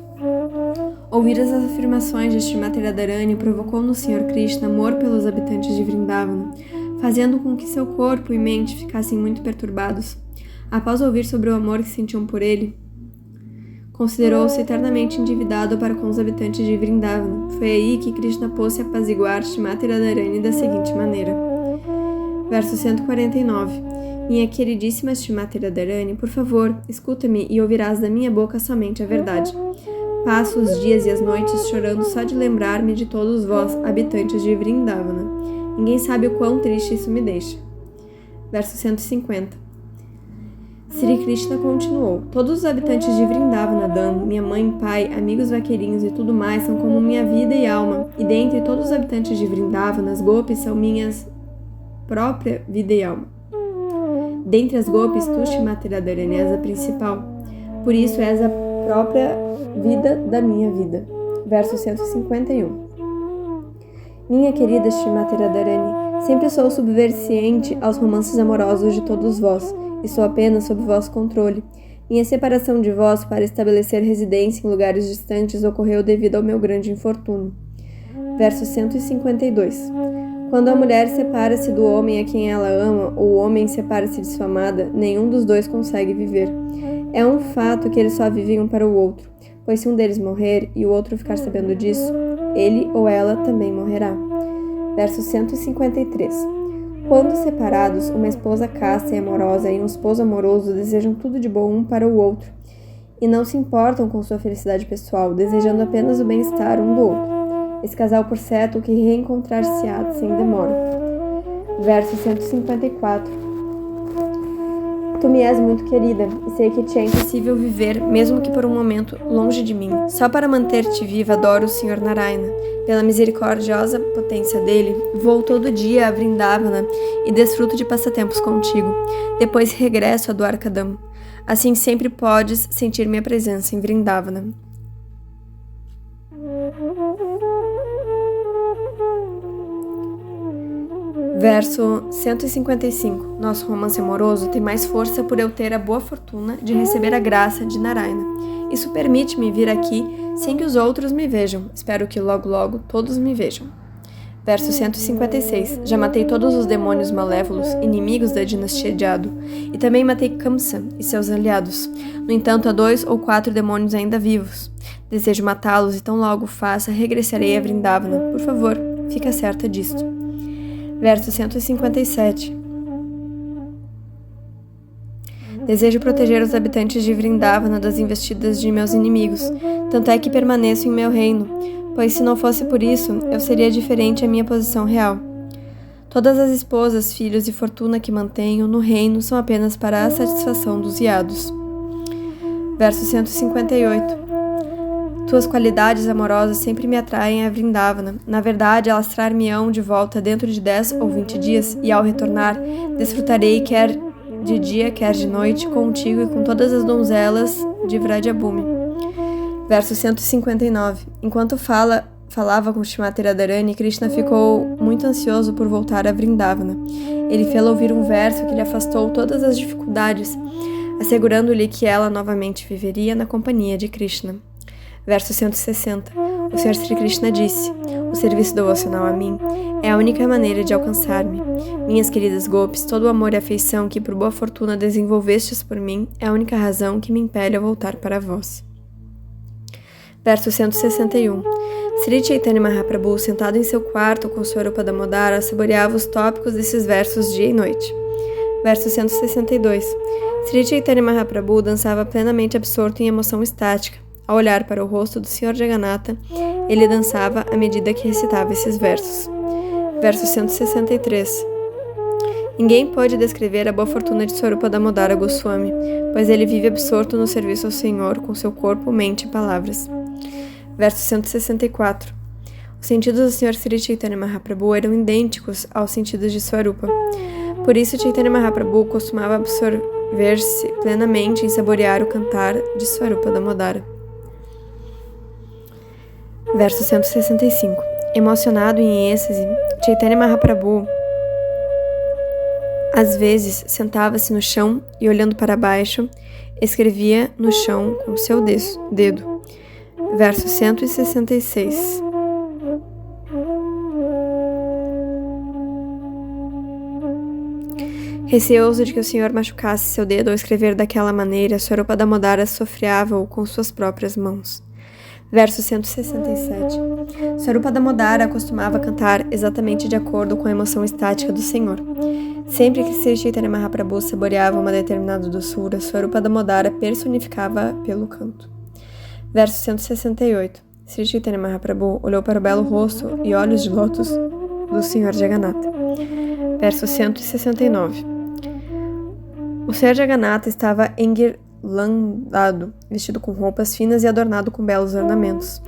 Ouvir as afirmações de Srimati Radharani provocou no Sr. Krishna amor pelos habitantes de Vrindavana, fazendo com que seu corpo e mente ficassem muito perturbados. Após ouvir sobre o amor que sentiam por ele, considerou-se eternamente endividado para com os habitantes de Vrindavana. Foi aí que Krishna pôs-se a apaziguar Srimati Radharani da seguinte maneira. Verso 149. Minha queridíssima Srimati Radharani, por favor, escuta-me e ouvirás da minha boca somente a verdade. Passo os dias e as noites chorando só de lembrar-me de todos vós, habitantes de Vrindavana. Ninguém sabe o quão triste isso me deixa. Verso 150. Sri Krishna continuou. Todos os habitantes de Vrindavana Dham, minha mãe, pai, amigos vaqueirinhos e tudo mais são como minha vida e alma. E dentre todos os habitantes de Vrindavana, as gopis são minhas própria vida e alma. Dentre as gopis, tu, Srimati Radharani, és a principal. Por isso és a própria vida da minha vida. Verso 151. Minha querida Srimati Radharani, sempre sou subserviente aos romances amorosos de todos vós, e sou apenas sob vosso controle. Minha separação de vós para estabelecer residência em lugares distantes ocorreu devido ao meu grande infortúnio. Verso 152. Quando a mulher separa-se do homem a quem ela ama, ou o homem separa-se de sua amada, nenhum dos dois consegue viver. É um fato que eles só vivem um para o outro, pois se um deles morrer e o outro ficar sabendo disso, ele ou ela também morrerá. Verso 153. Quando separados, uma esposa casta e amorosa e um esposo amoroso desejam tudo de bom um para o outro, e não se importam com sua felicidade pessoal, desejando apenas o bem-estar um do outro. Esse casal, por certo, que reencontrar-se-á sem demora. Verso 154. Tu me és muito querida, e sei que te é impossível viver, mesmo que por um momento, longe de mim. Só para manter-te viva, adoro o Sr. Narayana. Pela misericordiosa potência dele, vou todo dia a Vrindavana e desfruto de passatempos contigo. Depois regresso a Dwarkadam. Assim sempre podes sentir minha presença em Vrindavana. Verso 155. Nosso romance amoroso tem mais força por eu ter a boa fortuna de receber a graça de Narayana. Isso permite-me vir aqui sem que os outros me vejam. Espero que logo logo todos me vejam. Verso 156. Já matei todos os demônios malévolos, inimigos da dinastia Jadu, e também matei Kamsa e seus aliados. No entanto, há 2 ou 4 demônios ainda vivos. Desejo matá-los e tão logo faça, regressarei a Vrindavana. Por favor, fica certa disto. Verso 157. Desejo proteger os habitantes de Vrindavana das investidas de meus inimigos, tanto é que permaneço em meu reino, pois se não fosse por isso, eu seria diferente à minha posição real. Todas as esposas, filhos e fortuna que mantenho no reino são apenas para a satisfação dos iados. Verso 158. Tuas qualidades amorosas sempre me atraem a Vrindavana. Na verdade, elas trar-me-ão de volta dentro de 10 ou 20 dias, e ao retornar, desfrutarei quer de dia, quer de noite, contigo e com todas as donzelas de Vrajabhumi. Verso 159. Enquanto falava com Srimati Radharani, Krishna ficou muito ansioso por voltar a Vrindavana. Ele fê-la ouvir um verso que lhe afastou todas as dificuldades, assegurando-lhe que ela novamente viveria na companhia de Krishna. Verso 160. O Sr. Sri Krishna disse: o serviço devocional a mim é a única maneira de alcançar-me. Minhas queridas gopis, todo o amor e afeição que por boa fortuna desenvolvestes por mim é a única razão que me impele a voltar para vós. Verso 161. Sri Chaitanya Mahaprabhu, sentado em seu quarto com Swarupa Damodara, saboreava os tópicos desses versos dia e noite. Verso 162. Sri Chaitanya Mahaprabhu dançava plenamente absorto em emoção estática. Ao olhar para o rosto do Sr. Jagannatha, ele dançava à medida que recitava esses versos. Verso 163. Ninguém pode descrever a boa fortuna de Swarupa Damodara Goswami, pois ele vive absorto no serviço ao Senhor com seu corpo, mente e palavras. Verso 164. Os sentidos do Sr. Sri Chaitanya Mahaprabhu eram idênticos aos sentidos de Swarupa. Por isso, Chaitanya Mahaprabhu costumava absorver-se plenamente em saborear o cantar de Swarupa Damodara. Verso 165. Emocionado e em êxtase, Chaitanya Mahaprabhu às vezes sentava-se no chão e, olhando para baixo, escrevia no chão com seu dedo. Verso 166. Receoso de que o Senhor machucasse seu dedo ao escrever daquela maneira, Swarupa Damodara sofreava-o com suas próprias mãos. Verso 167. Swarupa Damodara costumava cantar exatamente de acordo com a emoção estática do Senhor. Sempre que Sri Chaitanya Mahaprabhu saboreava uma determinada doçura, Swarupa Damodara personificava pelo canto. Verso 168. Sri Chaitanya Mahaprabhu olhou para o belo rosto e olhos de lótus do Sr. Jagannatha. Verso 169. O Sr. Jagannatha estava enguirlandado, vestido com roupas finas e adornado com belos ornamentos.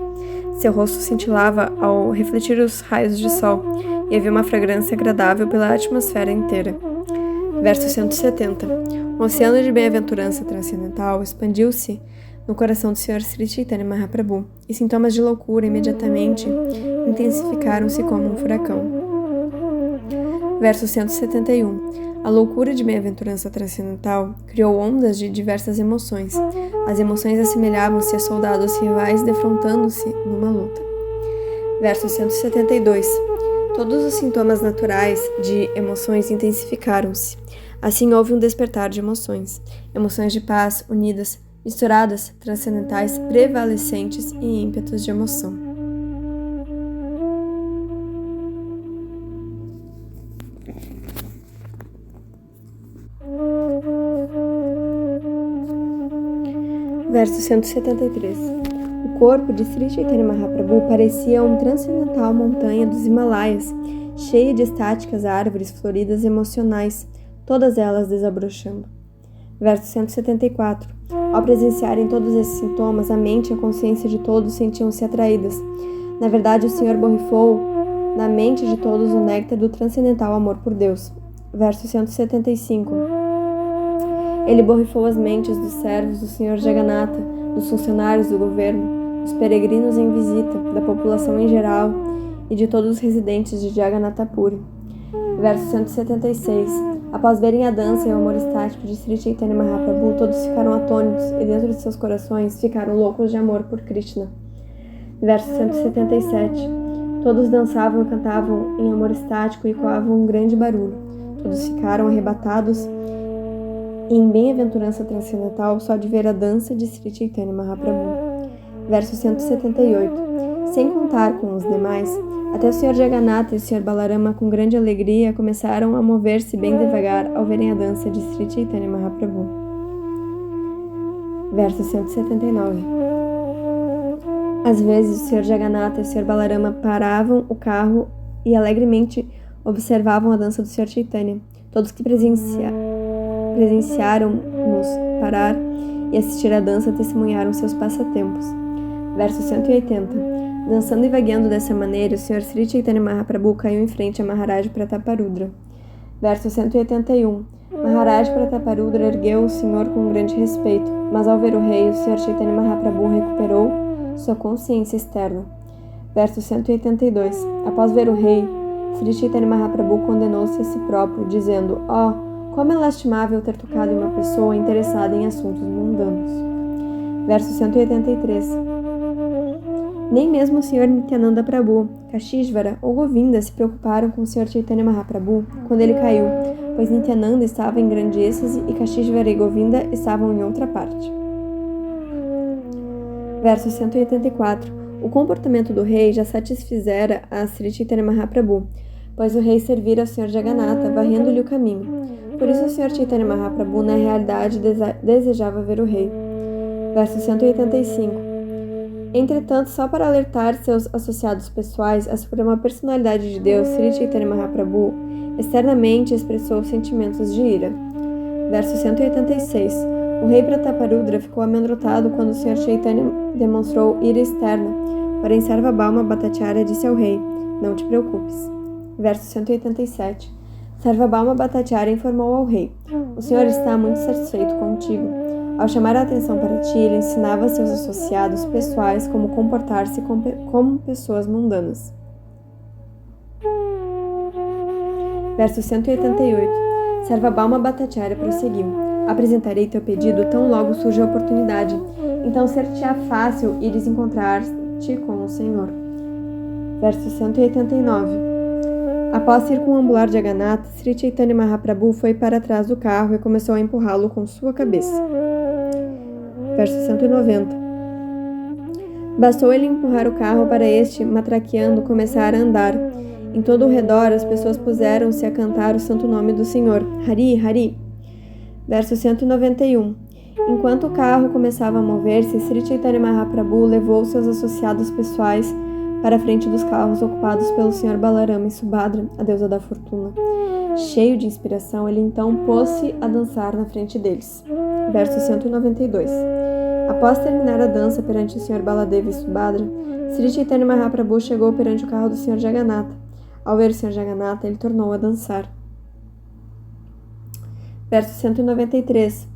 Seu rosto cintilava ao refletir os raios de sol, e havia uma fragrância agradável pela atmosfera inteira. Verso 170. Um oceano de bem-aventurança transcendental expandiu-se no coração do Sr. Sri Chaitanya Mahaprabhu, e sintomas de loucura imediatamente intensificaram-se como um furacão. Verso 171. A loucura de bem-aventurança transcendental criou ondas de diversas emoções. As emoções assemelhavam-se a soldados rivais defrontando-se numa luta. Verso 172. Todos os sintomas naturais de emoções intensificaram-se. Assim houve um despertar de emoções. Emoções de paz, unidas, misturadas, transcendentais, prevalecentes e ímpetos de emoção. Verso 173. O corpo de Sri Chaitanya Mahaprabhu parecia uma transcendental montanha dos Himalaias, cheia de estáticas árvores floridas emocionais, todas elas desabrochando. Verso 174. Ao presenciarem todos esses sintomas, a mente e a consciência de todos sentiam-se atraídas. Na verdade, o Senhor borrifou na mente de todos o néctar do transcendental amor por Deus. Verso 175. Ele borrifou as mentes dos servos do Senhor Jagannatha, dos funcionários do governo, dos peregrinos em visita, da população em geral e de todos os residentes de Jagannath Puri. Verso 176. Após verem a dança e o amor estático de Sri Chaitanya Mahaprabhu, todos ficaram atônitos e dentro de seus corações ficaram loucos de amor por Krishna. Verso 177. Todos dançavam e cantavam em amor estático e ecoavam um grande barulho. Todos ficaram arrebatados e em bem-aventurança transcendental só de ver a dança de Sri Chaitanya Mahaprabhu. Verso 178. Sem contar com os demais, até o Sr. Jagannatha e o Sr. Balarama, com grande alegria, começaram a mover-se bem devagar ao verem a dança de Sri Chaitanya Mahaprabhu. Verso 179. Às vezes, o Sr. Jagannatha e o Sr. Balarama paravam o carro e alegremente observavam a dança do Sr. Chaitanya. Todos que presenciaram-nos parar e assistir à dança testemunharam seus passatempos. Verso 180. Dançando e vagueando dessa maneira, o Sr. Sri Chaitanya Mahaprabhu caiu em frente a Maharaj Prataparudra. Verso 181. Maharaj Prataparudra ergueu o Senhor com grande respeito, mas ao ver o rei, o Sr. Chaitanya Mahaprabhu recuperou sua consciência externa. Verso 182. Após ver o rei, Sri Chaitanya Mahaprabhu condenou-se a si próprio, dizendo: como é lastimável ter tocado em uma pessoa interessada em assuntos mundanos. Verso 183. Nem mesmo o Sr. Nityananda Prabhu, Kashishvara ou Govinda se preocuparam com o Sr. Chaitanya Mahaprabhu quando ele caiu, pois Nityananda estava em grande êxtase e Kashishvara e Govinda estavam em outra parte. Verso 184. O comportamento do rei já satisfizera a Sri Chaitanya Mahaprabhu, pois o rei servira ao Sr. Jagannatha, varrendo-lhe o caminho. Por isso o Sr. Chaitanya Mahaprabhu, na realidade, desejava ver o rei. Verso 185. Entretanto, só para alertar seus associados pessoais, a Suprema Personalidade de Deus, Sri Chaitanya Mahaprabhu, externamente expressou sentimentos de ira. Verso 186. O rei Prataparudra ficou amedrontado quando o Sr. Chaitanya demonstrou ira externa. Porém, Sarvabhauma Bhattacharya disse ao rei: não te preocupes. Verso 187. Sarvabhauma Bhattacharya informou ao rei: o senhor está muito satisfeito contigo. Ao chamar a atenção para ti, ele ensinava a seus associados pessoais como comportar-se como pessoas mundanas. Verso 188. Sarvabhauma Bhattacharya prosseguiu: apresentarei teu pedido tão logo surge a oportunidade. Então ser-te-á fácil ires encontrar-te com o Senhor. Verso 189. Após circunambular Jagannatha, Sri Chaitanya Mahaprabhu foi para trás do carro e começou a empurrá-lo com sua cabeça. Verso 190. Bastou ele empurrar o carro para este, matraqueando, começar a andar. Em todo o redor, as pessoas puseram-se a cantar o santo nome do Senhor, Hari, Hari. Verso 191. Enquanto o carro começava a mover-se, Sri Chaitanya Mahaprabhu levou seus associados pessoais para a frente dos carros ocupados pelo Sr. Balarama e Subhadra, a deusa da fortuna. Cheio de inspiração, ele então pôs-se a dançar na frente deles. Verso 192. Após terminar a dança perante o Sr. Baladeva e Subhadra, Sri Chaitanya Mahaprabhu chegou perante o carro do Sr. Jagannatha. Ao ver o Sr. Jagannatha, ele tornou a dançar. Verso 193.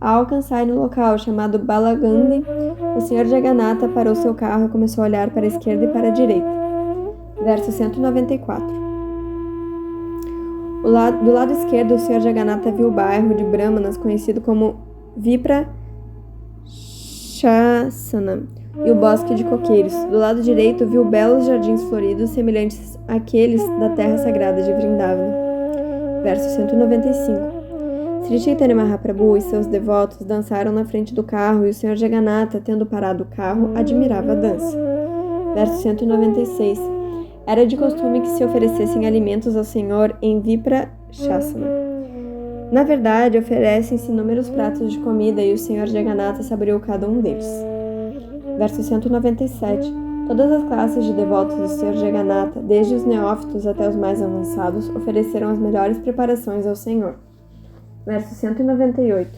Ao alcançar no local chamado Balagandi, o Sr. Jagannatha parou seu carro e começou a olhar para a esquerda e para a direita. Verso 194. Do lado esquerdo, o Sr. Jagannatha viu o bairro de Brahmanas conhecido como Vipra Shasana e o bosque de coqueiros. Do lado direito, viu belos jardins floridos semelhantes àqueles da terra sagrada de Vrindavana. Verso 195. Sri Chaitanya Mahaprabhu e seus devotos dançaram na frente do carro e o Sr. Jagannatha, tendo parado o carro, admirava a dança. Verso 196. Era de costume que se oferecessem alimentos ao Senhor em Vipra Shasana. Na verdade, oferecem-se inúmeros pratos de comida e o Sr. Jagannatha saboreou cada um deles. Verso 197. Todas as classes de devotos do Sr. Jagannatha, desde os neófitos até os mais avançados, ofereceram as melhores preparações ao Senhor. Verso 198.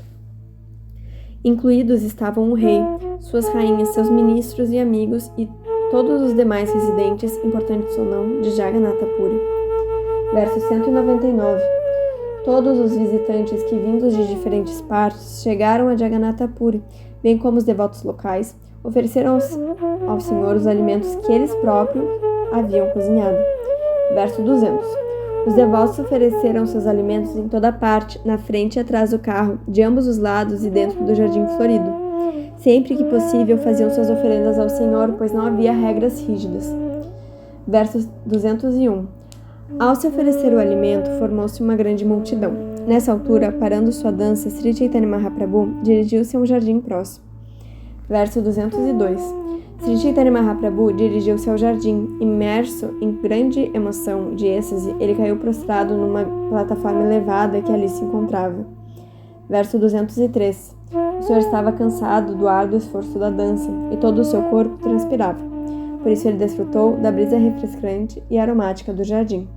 Incluídos estavam o rei, suas rainhas, seus ministros e amigos e todos os demais residentes, importantes ou não, de Jagannatha Puri. Verso 199. Todos os visitantes que, vindos de diferentes partes, chegaram a Jagannatha Puri, bem como os devotos locais, ofereceram ao Senhor os alimentos que eles próprios haviam cozinhado. Verso 200. Os devotos ofereceram seus alimentos em toda parte, na frente e atrás do carro, de ambos os lados e dentro do jardim florido. Sempre que possível, faziam suas oferendas ao Senhor, pois não havia regras rígidas. Verso 201. Ao se oferecer o alimento, formou-se uma grande multidão. Nessa altura, parando sua dança, Sri Chaitanya Mahaprabhu dirigiu-se a um jardim próximo. Verso 202. Sri Chaitanya Mahaprabhu dirigiu-se ao jardim. Imerso em grande emoção de êxtase, ele caiu prostrado numa plataforma elevada que ali se encontrava. Verso 203. O Senhor estava cansado do árduo esforço da dança, e todo o seu corpo transpirava. Por isso ele desfrutou da brisa refrescante e aromática do jardim.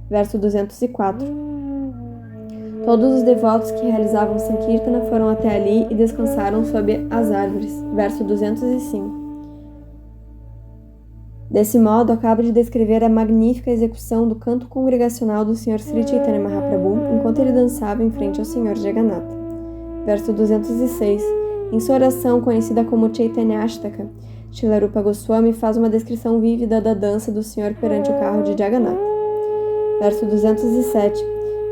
Verso 204. Todos os devotos que realizavam Sankirtana foram até ali e descansaram sob as árvores. Verso 205. Desse modo, acabo de descrever a magnífica execução do canto congregacional do Sr. Sri Chaitanya Mahaprabhu enquanto ele dançava em frente ao Sr. Jagannatha. Verso 206. Em sua oração, conhecida como Chaitanyashtaka, Srila Rupa Goswami faz uma descrição vívida da dança do Senhor perante o carro de Jagannatha. Verso 207.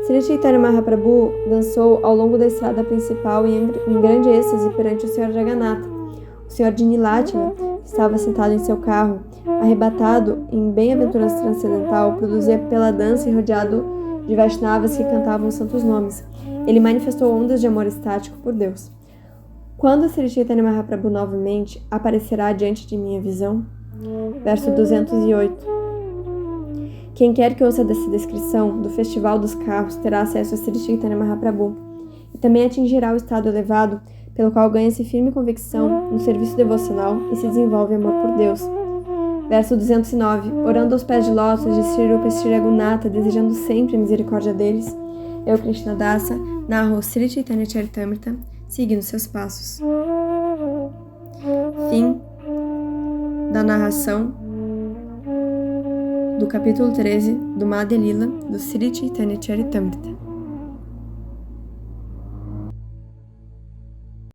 Sri Chaitanya Mahaprabhu dançou ao longo da estrada principal em grande êxtase perante o Sr. Jagannatha. O Sr. de Nilatila, que estava sentado em seu carro, arrebatado em bem-aventurança transcendental, produzia pela dança e rodeado de Vaishnavas que cantavam os santos nomes. Ele manifestou ondas de amor estático por Deus. Quando Sri Chaitanya Mahaprabhu novamente aparecerá diante de minha visão? Verso 208. Quem quer que ouça dessa descrição do Festival dos Carros terá acesso a Sri Chaitanya Mahaprabhu e também atingirá o estado elevado pelo qual ganha-se firme convicção no serviço devocional e se desenvolve amor por Deus. Verso 209. Orando aos pés de lótus de Sri Rupa e Sri Raghunatha, desejando sempre a misericórdia deles, eu, Krishna Dasa, narro Sri Chaitanya Charitamrita, seguindo seus passos. Fim da narração do capítulo 13 do Madhya Lila do Sri Chaitanya Charitamrita.